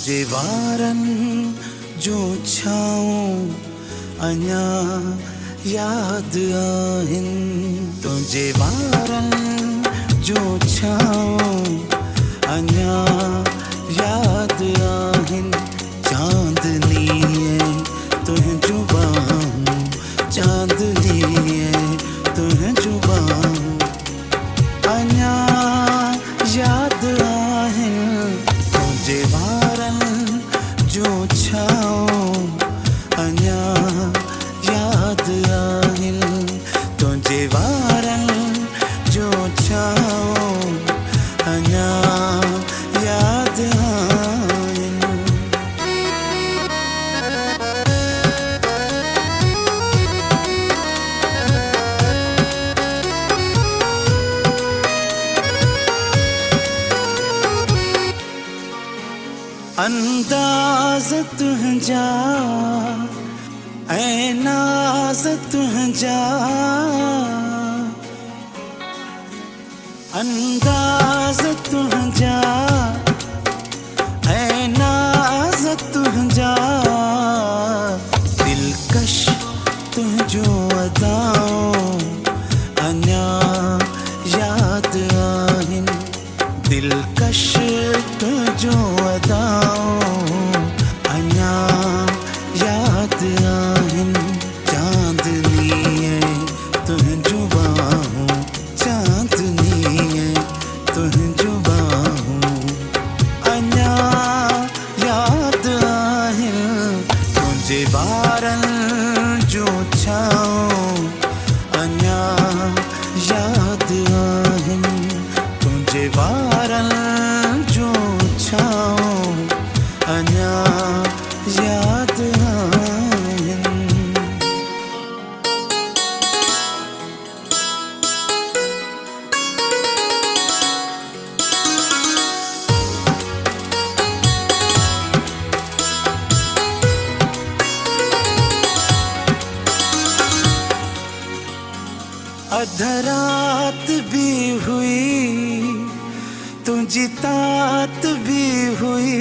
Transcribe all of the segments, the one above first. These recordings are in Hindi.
तुझे वारन जो छाऊं अञा याद आहिन। तुझे वारन जो छाऊं अञा याद आहिन। चांदनीअ तुंहिंजूं बाहूं, चांदनीअ तुंहिंजूं बाहूं अञा याद आहिन। तुझे वारन जो छाऊं अञा याद आहिन। तुझे वारन जो छाऊं अञा याद आहिन। अंदाज़ तुंहिंजा ऐं नाज़ तुंहिंजा, अंदाज़ तुंहिंजा ऐं नाज़ तुंहिंजा। दिलकश तुंहिंजूं अदाऊं अञा याद आहिन। दिलकश तुंहिंजूं अदाऊं अञा याद आहिन। चांदनीअ तुंहिंजूं बाहूं, चांदनीअ तुंहिंजूं बाहूं अञा याद आहिन। तुझे वारन जो छाऊं अञा याद आहिन। तुझे वारन जो छाऊं अञा याद आहिन। अधरात भी हुई, तुझी तात भी हुई।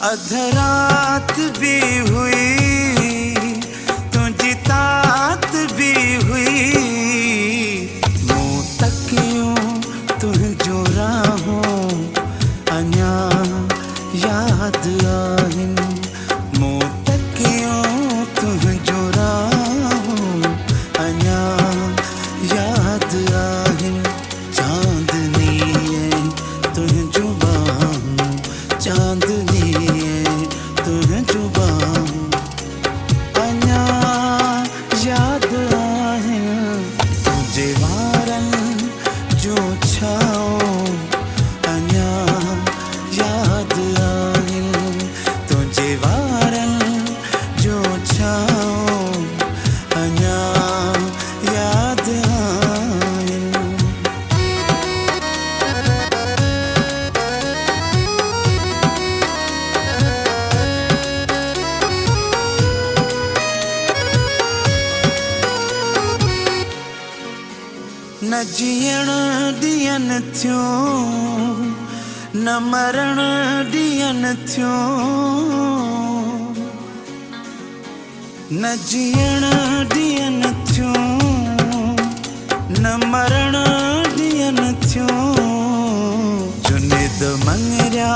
अधरात भी हुई, तुझी तात भी हुई। मूं तकियूं तुंहिंजूं राहों अञा याद आहिन। मूं तकियूं तुंहिंजूं राहों अञा याद आहिन। चांदनीअ तुंहिंजूं बाहूं, चांदनीअ तुंहिंजूं बाहूं अञा याद आहिन। तुझे वारन जो छाऊं अञा याद आहिन। तुझे वारन जो छाऊं अञा याद आहिन। न जीअण ॾींहनि थियूं, न मरण ॾींहनि थियूं। न जीअण ॾींहनि थियूं, न मरण ॾींहनि थियूं। जुनेद मंगरिया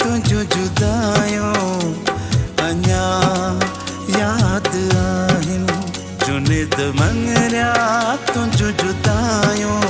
तुंहिंजूं जुदायूं अञा याद आहिन। जुनेद मंगरिया तुंहिंजूं जुदायूं